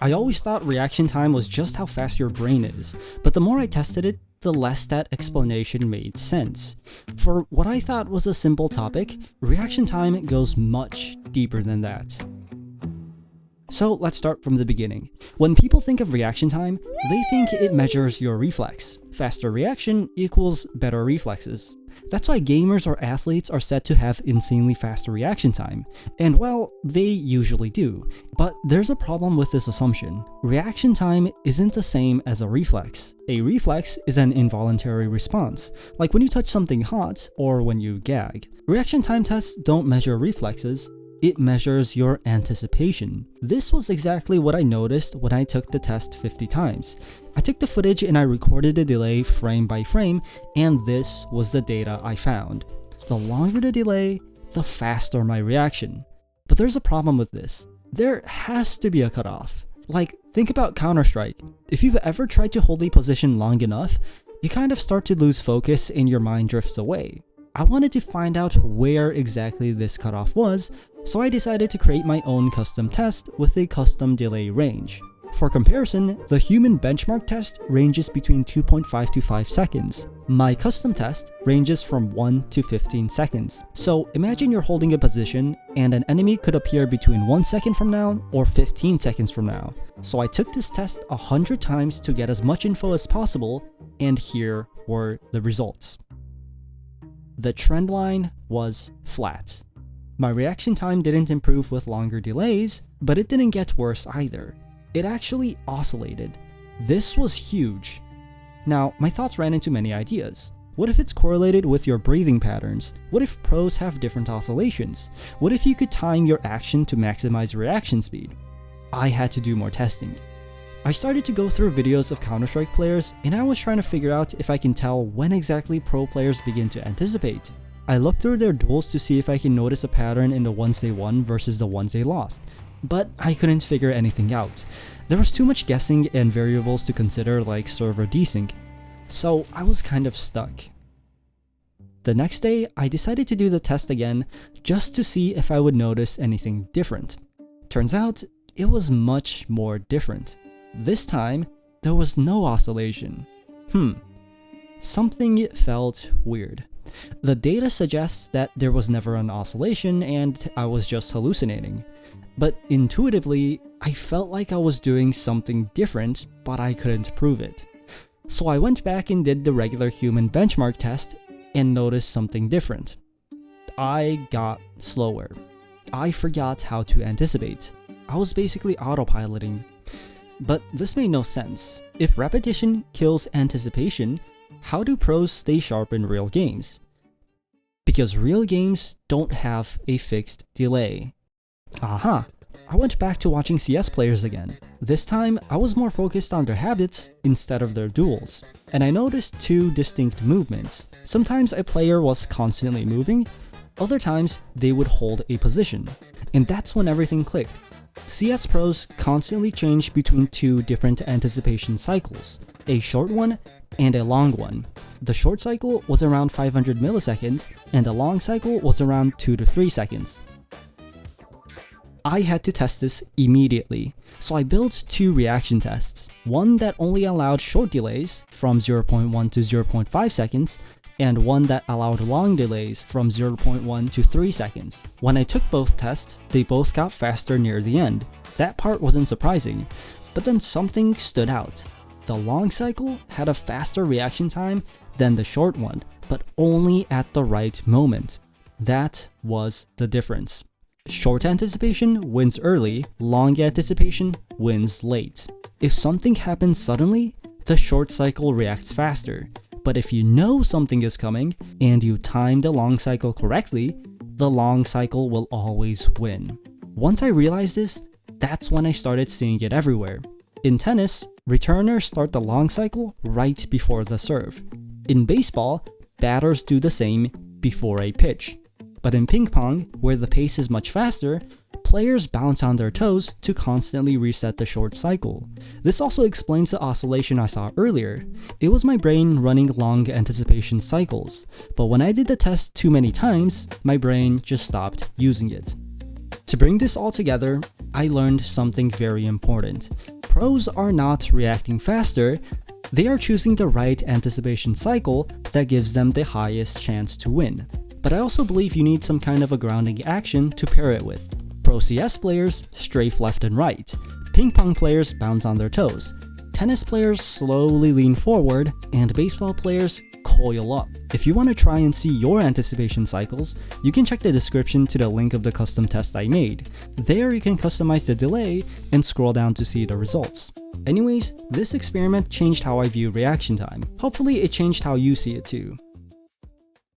I always thought reaction time was just how fast your brain is, but the more I tested it, the less that explanation made sense. For what I thought was a simple topic, reaction time goes much deeper than that. So let's start from the beginning. When people think of reaction time, they think it measures your reflex. Faster reaction equals better reflexes. That's why gamers or athletes are said to have insanely faster reaction time. And well, they usually do. But there's a problem with this assumption. Reaction time isn't the same as a reflex. A reflex is an involuntary response, like when you touch something hot or when you gag. Reaction time tests don't measure reflexes. It measures your anticipation. This was exactly what I noticed when I took the test 50 times. I took the footage and I recorded the delay frame by frame, and this was the data I found. The longer the delay, the faster my reaction. But there's a problem with this. There has to be a cutoff. Like, think about Counter-Strike. If you've ever tried to hold a position long enough, you kind of start to lose focus and your mind drifts away. I wanted to find out where exactly this cutoff was, so I decided to create my own custom test with a custom delay range. For comparison, the human benchmark test ranges between 2.5 to 5 seconds. My custom test ranges from 1 to 15 seconds. So imagine you're holding a position and an enemy could appear between 1 second from now or 15 seconds from now. So I took this test 100 times to get as much info as possible, and here were the results. The trend line was flat. My reaction time didn't improve with longer delays, but it didn't get worse either. It actually oscillated. This was huge. Now, my thoughts ran into many ideas. What if it's correlated with your breathing patterns? What if pros have different oscillations? What if you could time your action to maximize reaction speed? I had to do more testing. I started to go through videos of Counter-Strike players, and I was trying to figure out if I can tell when exactly pro players begin to anticipate. I looked through their duels to see if I can notice a pattern in the ones they won versus the ones they lost, but I couldn't figure anything out. There was too much guessing and variables to consider, like server desync, so I was kind of stuck. The next day, I decided to do the test again just to see if I would notice anything different. Turns out, it was much more different. This time, there was no oscillation. Something felt weird. The data suggests that there was never an oscillation and I was just hallucinating. But intuitively, I felt like I was doing something different, but I couldn't prove it. So I went back and did the regular human benchmark test and noticed something different. I got slower. I forgot how to anticipate. I was basically autopiloting. But this made no sense. If repetition kills anticipation, how do pros stay sharp in real games? Because real games don't have a fixed delay. Aha! I went back to watching CS players again. This time, I was more focused on their habits instead of their duels. And I noticed two distinct movements. Sometimes a player was constantly moving, other times they would hold a position. And that's when everything clicked. CS pros constantly change between two different anticipation cycles, a short one and a long one. The short cycle was around 500 milliseconds and the long cycle was around 2 to 3 seconds. I had to test this immediately, so I built two reaction tests, one that only allowed short delays from 0.1 to 0.5 seconds, and one that allowed long delays from 0.1 to 3 seconds. When I took both tests, they both got faster near the end. That part wasn't surprising, but then something stood out. The long cycle had a faster reaction time than the short one, but only at the right moment. That was the difference. Short anticipation wins early, long anticipation wins late. If something happens suddenly, the short cycle reacts faster. But if you know something is coming and you time the long cycle correctly, the long cycle will always win. Once I realized this, that's when I started seeing it everywhere. In tennis, returners start the long cycle right before the serve. In baseball, batters do the same before a pitch. But in ping pong, where the pace is much faster, players bounce on their toes to constantly reset the short cycle. This also explains the oscillation I saw earlier. It was my brain running long anticipation cycles, but when I did the test too many times, my brain just stopped using it. To bring this all together, I learned something very important. Pros are not reacting faster, they are choosing the right anticipation cycle that gives them the highest chance to win. But I also believe you need some kind of a grounding action to pair it with. Pro CS players strafe left and right. Ping pong players bounce on their toes. Tennis players slowly lean forward, and baseball players coil up. If you want to try and see your anticipation cycles, you can check the description to the link of the custom test I made. There you can customize the delay and scroll down to see the results. Anyways, this experiment changed how I view reaction time. Hopefully it changed how you see it too.